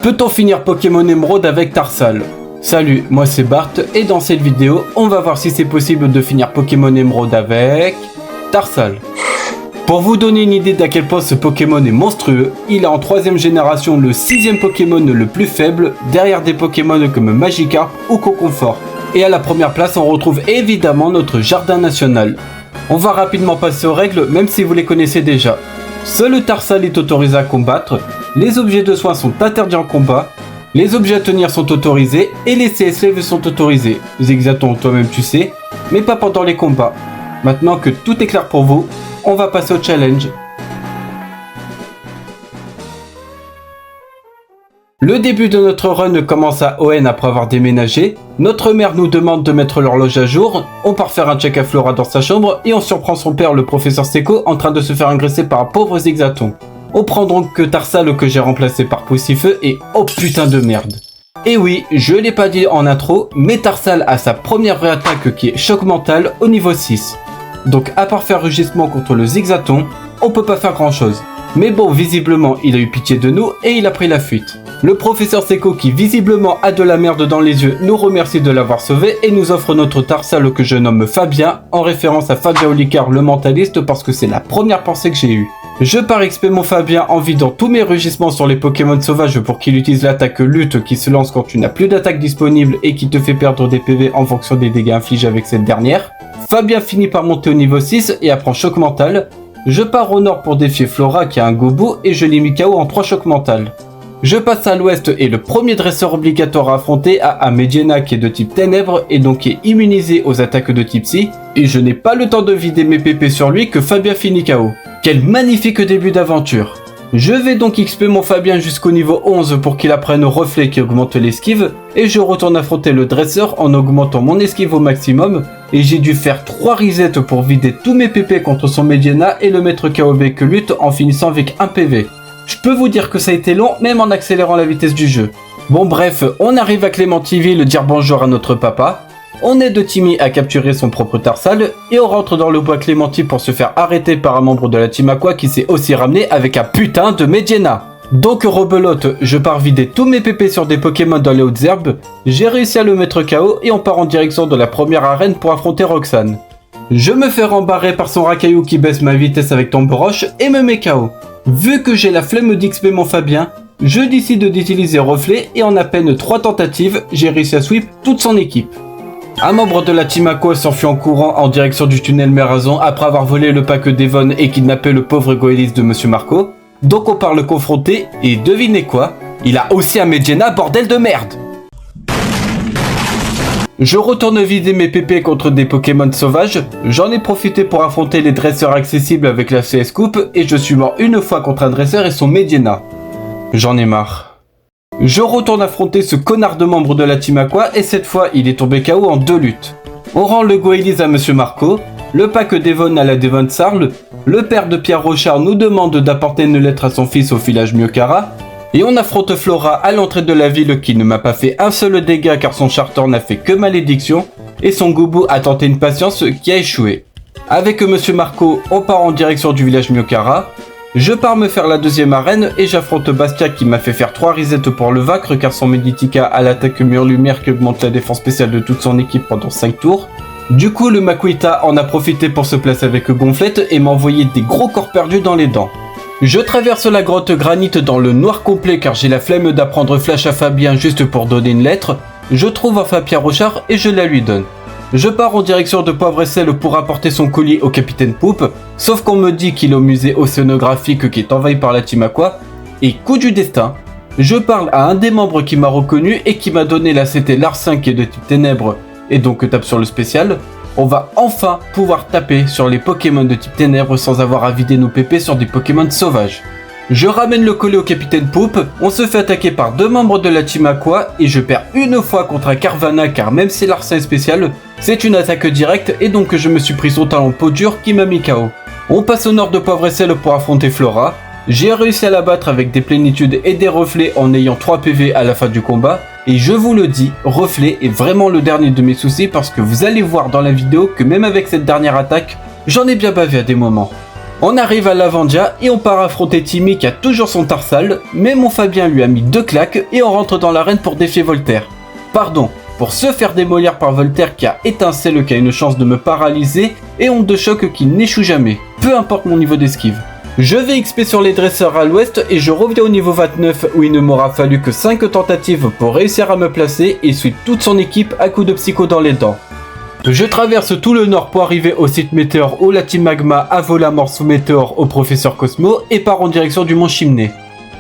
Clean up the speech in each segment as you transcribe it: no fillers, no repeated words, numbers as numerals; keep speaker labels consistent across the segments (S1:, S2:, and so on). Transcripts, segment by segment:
S1: Peut-on finir Pokémon Émeraude avec Tarsal? Salut, moi c'est Bart et dans cette vidéo, on va voir si c'est possible de finir Pokémon Émeraude avec Tarsal. Pour vous donner une idée d'à quel point ce Pokémon est monstrueux, il est en 3ème génération le 6ème Pokémon le plus faible, derrière des Pokémon comme Magikarp ou Coconfort. Et à la première place, on retrouve évidemment notre Jardin National. On va rapidement passer aux règles, même si vous les connaissez déjà. Seul le Tarsal est autorisé à combattre, les objets de soins sont interdits en combat, les objets à tenir sont autorisés et les CS-Level sont autorisés. Zigzaton, toi-même tu sais, mais pas pendant les combats. Maintenant que tout est clair pour vous, on va passer au challenge. Le début de notre run commence à ON après avoir déménagé. Notre mère nous demande de mettre l'horloge à jour. On part faire un check à Flora dans sa chambre et on surprend son père, le professeur Seco, en train de se faire agresser par un pauvre Zigzaton. On prend donc que Tarsal que j'ai remplacé par Poussifeu et oh putain de merde. Et oui, je l'ai pas dit en intro, mais Tarsal a sa première vraie attaque qui est choc mental au niveau 6. Donc à part faire rugissement contre le Zigzaton, on peut pas faire grand chose. Mais bon, visiblement, il a eu pitié de nous et il a pris la fuite. Le professeur Seco, qui visiblement a de la merde dans les yeux, nous remercie de l'avoir sauvé et nous offre notre Tarsal que je nomme Fabien, en référence à Fabien Olicard le mentaliste parce que c'est la première pensée que j'ai eue. Je pars XP mon Fabien en vidant tous mes rugissements sur les Pokémon sauvages pour qu'il utilise l'attaque lutte qui se lance quand tu n'as plus d'attaque disponible et qui te fait perdre des PV en fonction des dégâts infligés avec cette dernière. Fabien finit par monter au niveau 6 et apprend choc mental. Je pars au nord pour défier Flora qui a un Gobu et je l'ai mis KO en 3 chocs mental. Je passe à l'ouest et le premier dresseur obligatoire à affronter a Mediena qui est de type ténèbres et donc qui est immunisé aux attaques de type psy. Et je n'ai pas le temps de vider mes PP sur lui que Fabien finit KO. Quel magnifique début d'aventure! Je vais donc XP mon Fabien jusqu'au niveau 11 pour qu'il apprenne au reflet qui augmente l'esquive et je retourne affronter le dresseur en augmentant mon esquive au maximum et j'ai dû faire 3 resets pour vider tous mes PP contre son Mediena et le mettre KO avec lutte en finissant avec 1 PV. Je peux vous dire que ça a été long même en accélérant la vitesse du jeu. Bon bref, on arrive à Clémentiville dire bonjour à notre papa. On aide Timmy à capturer son propre Tarsal et on rentre dans le bois Clémenti pour se faire arrêter par un membre de la Team Aqua qui s'est aussi ramené avec un putain de Mediena. Donc rebelote, je pars vider tous mes PP sur des Pokémon dans les hautes herbes, j'ai réussi à le mettre KO et on part en direction de la première arène pour affronter Roxane. Je me fais rembarrer par son Racaillou qui baisse ma vitesse avec Tombe Roche et me met KO. Vu que j'ai la flemme d'XP mon Fabien, je décide d'utiliser Reflet et en à peine 3 tentatives, j'ai réussi à sweep toute son équipe. Un membre de la Team Aqua s'enfuit en courant en direction du tunnel Mérazon après avoir volé le pack d'Evon et kidnappé le pauvre Goélis de Monsieur Marco. Donc on part le confronter et devinez quoi? Il a aussi un Mediena, bordel de merde! Je retourne vider mes PP contre des Pokémon sauvages, j'en ai profité pour affronter les dresseurs accessibles avec la CS Coupe et je suis mort une fois contre un dresseur et son Mediena. J'en ai marre. Je retourne affronter ce connard de membre de la Team Aqua et cette fois il est tombé KO en 2 luttes. On rend le Goélis à Monsieur Marco, le pack d'Evon à la Devon Sarl, le père de Pierre Rochard nous demande d'apporter une lettre à son fils au village Myokara, et on affronte Flora à l'entrée de la ville qui ne m'a pas fait un seul dégât car son charter n'a fait que malédiction, et son Gobu a tenté une patience qui a échoué. Avec Monsieur Marco, on part en direction du village Myokara. Je pars me faire la deuxième arène et j'affronte Bastia qui m'a fait faire 3 resets pour le vaincre car son Meditika a l'attaque mur lumière qui augmente la défense spéciale de toute son équipe pendant 5 tours. Du coup le Makuita en a profité pour se placer avec Gonflette et m'a envoyé des gros corps perdus dans les dents. Je traverse la grotte granite dans le noir complet car j'ai la flemme d'apprendre Flash à Fabien juste pour donner une lettre. Je trouve enfin Pierre Rochard et je la lui donne. Je pars en direction de Poivre et Sel pour apporter son colis au capitaine Poupe, sauf qu'on me dit qu'il est au musée océanographique qui est envahi par la Team Aqua, et coup du destin, je parle à un des membres qui m'a reconnu et qui m'a donné la CT Larcin qui est de type ténèbres, et donc tape sur le spécial. On va enfin pouvoir taper sur les Pokémon de type ténèbres sans avoir à vider nos PP sur des Pokémon sauvages. Je ramène le colis au capitaine Poupe, on se fait attaquer par 2 membres de la Team Aqua et je perds une fois contre un Carvana car même si Larcin est spécial, c'est une attaque directe et donc je me suis pris son talent peau dure qui m'a mis KO. On passe au nord de Poivre et Sel pour affronter Flora. J'ai réussi à la battre avec des plénitudes et des reflets en ayant 3 PV à la fin du combat. Et je vous le dis, reflet est vraiment le dernier de mes soucis parce que vous allez voir dans la vidéo que même avec cette dernière attaque, j'en ai bien bavé à des moments. On arrive à Lavandia et on part affronter Timmy qui a toujours son tarsal, mais mon Fabien lui a mis 2 claques et on rentre dans l'arène pour défier Voltaire. Pardon, pour se faire démolir par Voltaire qui a Étincelle qui a une chance de me paralyser et Onde de Choc qui n'échoue jamais, peu importe mon niveau d'esquive. Je vais XP sur les dresseurs à l'ouest et je reviens au niveau 29 où il ne m'aura fallu que 5 tentatives pour réussir à me placer et suivre toute son équipe à coups de psycho dans les dents. Je traverse tout le nord pour arriver au site Météore où la Team Magma a volé la mort sous Météore au professeur Cosmo et part en direction du mont Chimney.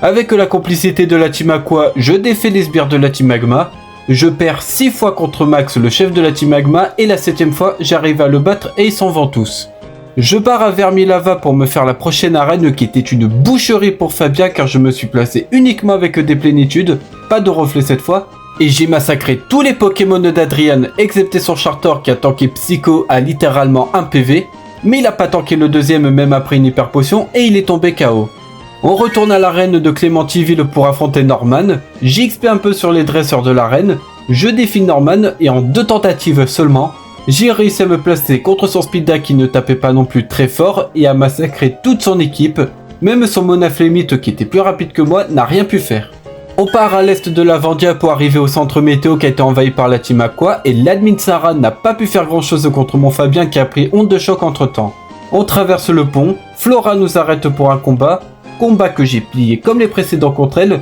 S1: Avec la complicité de la Team Aqua, je défais les sbires de la Team Magma. Je perds 6 fois contre Max, le chef de la Team Magma, et la 7ème fois, j'arrive à le battre et ils s'en vont tous. Je pars à Vermilava pour me faire la prochaine arène qui était une boucherie pour Fabien car je me suis placé uniquement avec des plénitudes, pas de reflets cette fois. Et j'ai massacré tous les Pokémon d'Adrian, excepté son Chartor qui a tanké Psycho à littéralement 1 PV, mais il a pas tanké le deuxième même après une hyper potion et il est tombé KO. On retourne à l'arène de Clémentiville pour affronter Norman, j'XP un peu sur les dresseurs de l'arène, je défie Norman et en 2 tentatives seulement, j'ai réussi à me placer contre son Speeda qui ne tapait pas non plus très fort et à massacrer toute son équipe, même son Monaflémite qui était plus rapide que moi n'a rien pu faire. On part à l'est de Lavandia pour arriver au centre météo qui a été envahi par la Team Aqua et l'admin Sarah n'a pas pu faire grand chose contre mon Fabien qui a pris Onde de Choc entre temps. On traverse le pont, Flora nous arrête pour un combat que j'ai plié comme les précédents contre elle.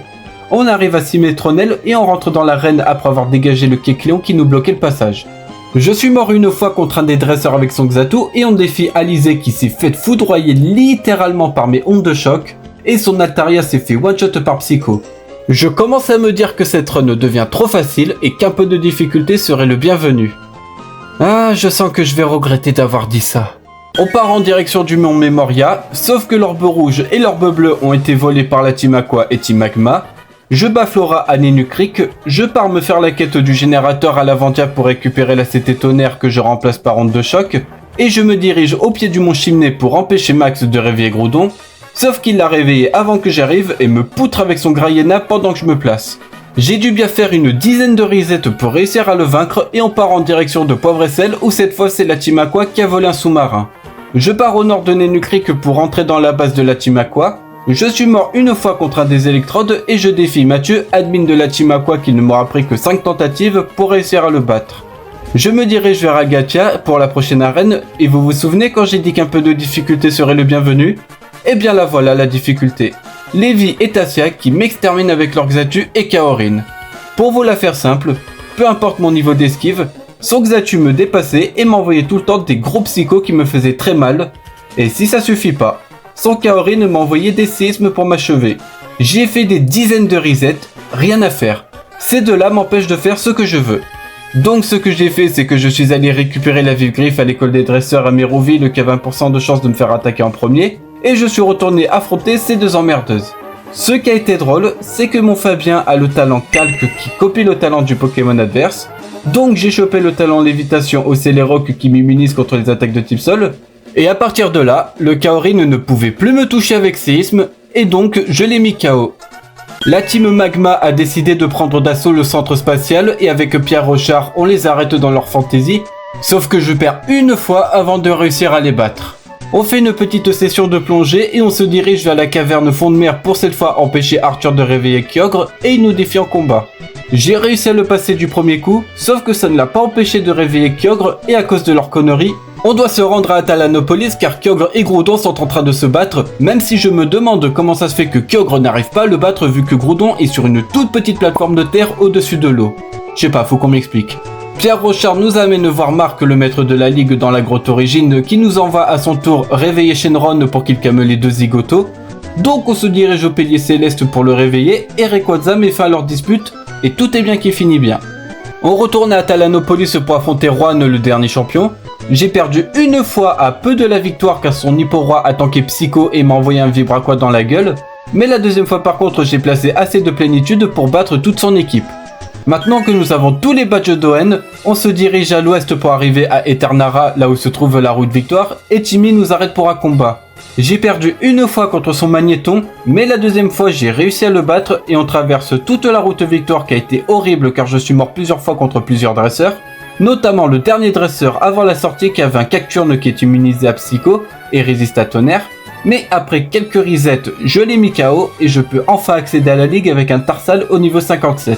S1: On arrive à Symmetronel et on rentre dans l'arène après avoir dégagé le Kecleon qui nous bloquait le passage. Je suis mort une fois contre un des dresseurs avec son Xatu et on défie Alizé qui s'est fait foudroyer littéralement par mes Ondes de Choc et son Altaria s'est fait one-shot par Psycho. Je commence à me dire que cette run devient trop facile et qu'un peu de difficulté serait le bienvenu. Ah, je sens que je vais regretter d'avoir dit ça. On part en direction du mont Memoria, sauf que l'orbe rouge et l'orbe bleu ont été volés par la Team Aqua et Team Magma. Je bats Flora à Nenu Creek, je pars me faire la quête du générateur à Lavandia pour récupérer la CT Tonnerre que je remplace par Onde de Choc, et je me dirige au pied du mont Chimney pour empêcher Max de réveiller Groudon. Sauf qu'il l'a réveillé avant que j'arrive et me poutre avec son Graiena pendant que je me place. J'ai dû bien faire une dizaine de resettes pour réussir à le vaincre et on part en direction de Poivre et Sel où cette fois c'est la Team Aqua qui a volé un sous-marin. Je pars au nord de Nenu Creek pour entrer dans la base de la Team Aqua. Je suis mort une fois contre un des électrodes et je défie Mathieu, admin de la Team Aqua qui ne m'aura pris que 5 tentatives pour réussir à le battre. Je me dirige vers Agathia pour la prochaine arène et vous vous souvenez quand j'ai dit qu'un peu de difficulté serait le bienvenu ? Et bien là voilà la difficulté. Lévi et Tassia qui m'exterminent avec leur Xatu et Kaorin. Pour vous la faire simple, peu importe mon niveau d'esquive, son Xatu me dépassait et m'envoyait tout le temps des gros psychos qui me faisaient très mal. Et si ça suffit pas, son Kaorin m'envoyait des séismes pour m'achever. J'ai fait des dizaines de resets, rien à faire. Ces deux-là m'empêchent de faire ce que je veux. Donc ce que j'ai fait, c'est que je suis allé récupérer la vive griffe à l'école des dresseurs à Méroville qui a 20% de chance de me faire attaquer en premier. Et je suis retourné affronter ces deux emmerdeuses. Ce qui a été drôle, c'est que mon Fabien a le talent calque qui copie le talent du Pokémon adverse. Donc j'ai chopé le talent lévitation au Céléroc qui m'immunise contre les attaques de type sol. Et à partir de là, le Kaorin ne pouvait plus me toucher avec séisme, et donc je l'ai mis KO. La Team Magma a décidé de prendre d'assaut le centre spatial et avec Pierre Rochard, on les arrête dans leur fantaisie. Sauf que je perds une fois avant de réussir à les battre. On fait une petite session de plongée et on se dirige vers la caverne fond de mer pour cette fois empêcher Arthur de réveiller Kyogre et il nous défie en combat. J'ai réussi à le passer du premier coup, sauf que ça ne l'a pas empêché de réveiller Kyogre et à cause de leur connerie, on doit se rendre à Talanopolis car Kyogre et Groudon sont en train de se battre, même si je me demande comment ça se fait que Kyogre n'arrive pas à le battre vu que Groudon est sur une toute petite plateforme de terre au-dessus de l'eau. Je sais pas, faut qu'on m'explique. Pierre Rochard nous amène voir Marc, le maître de la ligue dans la grotte origine, qui nous envoie à son tour réveiller Shenron pour qu'il calme les deux zigotos. Donc on se dirige au pilier céleste pour le réveiller, et Rayquaza met fin à leur dispute, et tout est bien qui finit bien. On retourne à Talanopolis pour affronter Juan, le dernier champion. J'ai perdu une fois à peu de la victoire car son Hipporoi a tanké Psycho et m'a envoyé un Vibraqua dans la gueule. Mais la deuxième fois par contre j'ai placé assez de plénitude pour battre toute son équipe. Maintenant que nous avons tous les badges d'Oen, on se dirige à l'ouest pour arriver à Eternara, là où se trouve la route Victoire, et Timmy nous arrête pour un combat. J'ai perdu une fois contre son Magnéton, mais la deuxième fois j'ai réussi à le battre et on traverse toute la route Victoire qui a été horrible car je suis mort plusieurs fois contre plusieurs dresseurs, notamment le dernier dresseur avant la sortie qui avait un Cacturne qui est immunisé à Psycho et résiste à Tonnerre. Mais après quelques resets, je l'ai mis KO et je peux enfin accéder à la ligue avec un Tarsal au niveau 57.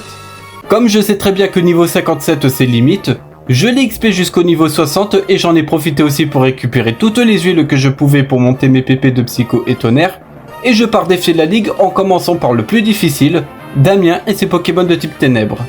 S1: Comme je sais très bien que niveau 57 c'est limite, je l'ai XP jusqu'au niveau 60 et j'en ai profité aussi pour récupérer toutes les huiles que je pouvais pour monter mes PP de Psycho et Tonnerre. Et je pars défier la ligue en commençant par le plus difficile, Damien et ses Pokémon de type Ténèbres.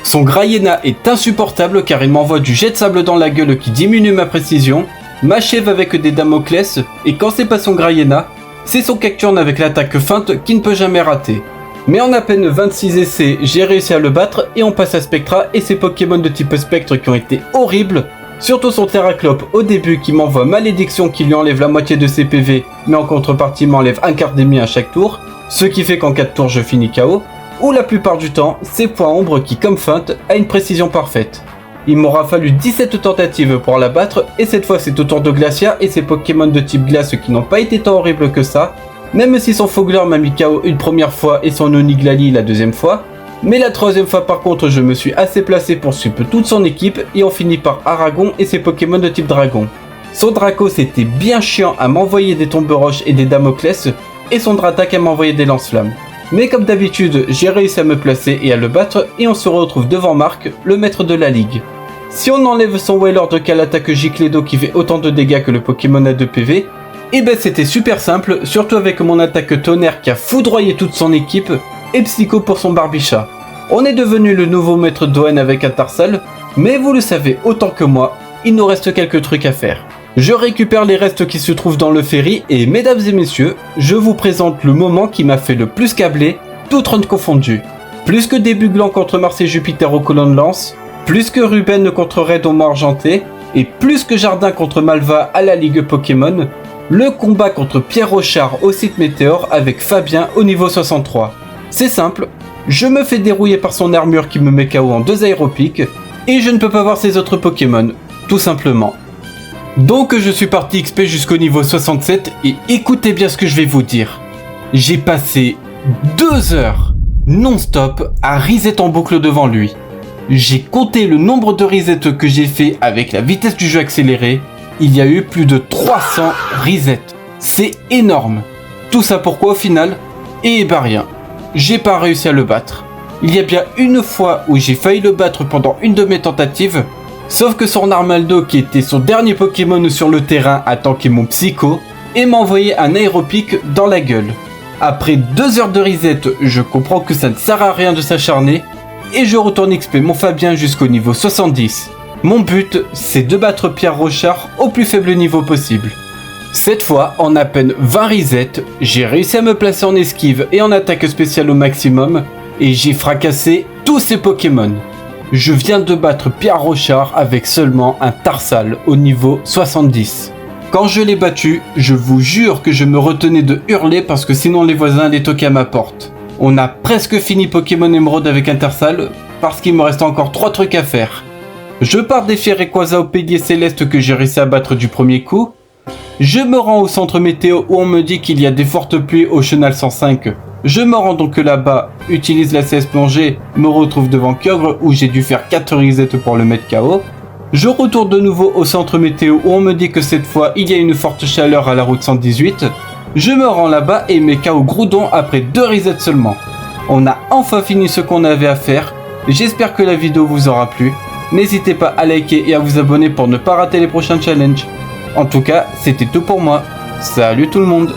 S1: Son Graiena est insupportable car il m'envoie du jet de sable dans la gueule qui diminue ma précision, m'achève avec des Damoclès, et quand c'est pas son Graiena, c'est son Cacturne avec l'attaque feinte qui ne peut jamais rater. Mais en à peine 26 essais, j'ai réussi à le battre et on passe à Spectra et ses Pokémon de type Spectre qui ont été horribles, surtout son Terraclope au début qui m'envoie Malédiction qui lui enlève la moitié de ses PV, mais en contrepartie m'enlève un quart des miens à chaque tour, ce qui fait qu'en 4 tours je finis KO, ou la plupart du temps, c'est Point Ombre qui, comme feinte, a une précision parfaite. Il m'aura fallu 17 tentatives pour la battre, et cette fois c'est au tour de Glacia et ses Pokémon de type glace qui n'ont pas été tant horribles que ça, même si son Fogler m'a mis KO une première fois et son Oniglali la deuxième fois. Mais la troisième fois par contre je me suis assez placé pour suivre toute son équipe et on finit par Aragon et ses Pokémon de type Dragon. Son Draco c'était bien chiant à m'envoyer des Tomberoches et des Damoclès, et son Dratak à m'envoyer des Lance-Flammes. Mais comme d'habitude, j'ai réussi à me placer et à le battre et on se retrouve devant Marc, le maître de la ligue. Si on enlève son Wailord qui a l'attaque giclée d'eau qui fait autant de dégâts que le Pokémon à 2 PV, et ben c'était super simple, surtout avec mon attaque Tonnerre qui a foudroyé toute son équipe, et Psycho pour son Barbichat. On est devenu le nouveau maître d'Owen avec un Tarsal, mais vous le savez autant que moi, il nous reste quelques trucs à faire. Je récupère les restes qui se trouvent dans le ferry et mesdames et messieurs, je vous présente le moment qui m'a fait le plus câbler, toutes runs confondues. Plus que début gland contre Mars et Jupiter aux colonnes lance, plus que Ruben contre Red Homo Argenté, et plus que Jardin contre Malva à la Ligue Pokémon, le combat contre Pierre Rochard au site Météore avec Fabien au niveau 63. C'est simple, je me fais dérouiller par son armure qui me met KO en 2 aéropiques, et je ne peux pas voir ses autres Pokémon, tout simplement. Donc je suis parti XP jusqu'au niveau 67 et écoutez bien ce que je vais vous dire. J'ai passé 2 heures non-stop à reset en boucle devant lui. J'ai compté le nombre de resets que j'ai fait avec la vitesse du jeu accélérée. Il y a eu plus de 300 resets. C'est énorme. Tout ça pourquoi au final? Eh ben rien. J'ai pas réussi à le battre. Il y a bien une fois où j'ai failli le battre pendant une de mes tentatives. Sauf que son Armaldo, qui était son dernier Pokémon sur le terrain, a tanké mon Psycho et m'a envoyé un aéropic dans la gueule. Après 2 heures de reset, je comprends que ça ne sert à rien de s'acharner et je retourne XP mon Fabien jusqu'au niveau 70. Mon but, c'est de battre Pierre Rochard au plus faible niveau possible. Cette fois, en à peine 20 resets, j'ai réussi à me placer en esquive et en attaque spéciale au maximum et j'ai fracassé tous ces Pokémon. Je viens de battre Pierre Rochard avec seulement un Tarsal au niveau 70. Quand je l'ai battu, je vous jure que je me retenais de hurler parce que sinon les voisins allaient toquer à ma porte. On a presque fini Pokémon Emerald avec un Tarsal parce qu'il me reste encore 3 trucs à faire. Je pars défier Rayquaza au pilier céleste que j'ai réussi à battre du premier coup. Je me rends au centre météo où on me dit qu'il y a des fortes pluies au chenal 105. Je me rends donc là-bas, utilise la CS plongée, me retrouve devant Kyogre où j'ai dû faire 4 resets pour le mettre KO. Je retourne de nouveau au centre météo où on me dit que cette fois il y a une forte chaleur à la route 118. Je me rends là-bas et mets KO Groudon après 2 resets seulement. On a enfin fini ce qu'on avait à faire. J'espère que la vidéo vous aura plu. N'hésitez pas à liker et à vous abonner pour ne pas rater les prochains challenges. En tout cas, c'était tout pour moi. Salut tout le monde!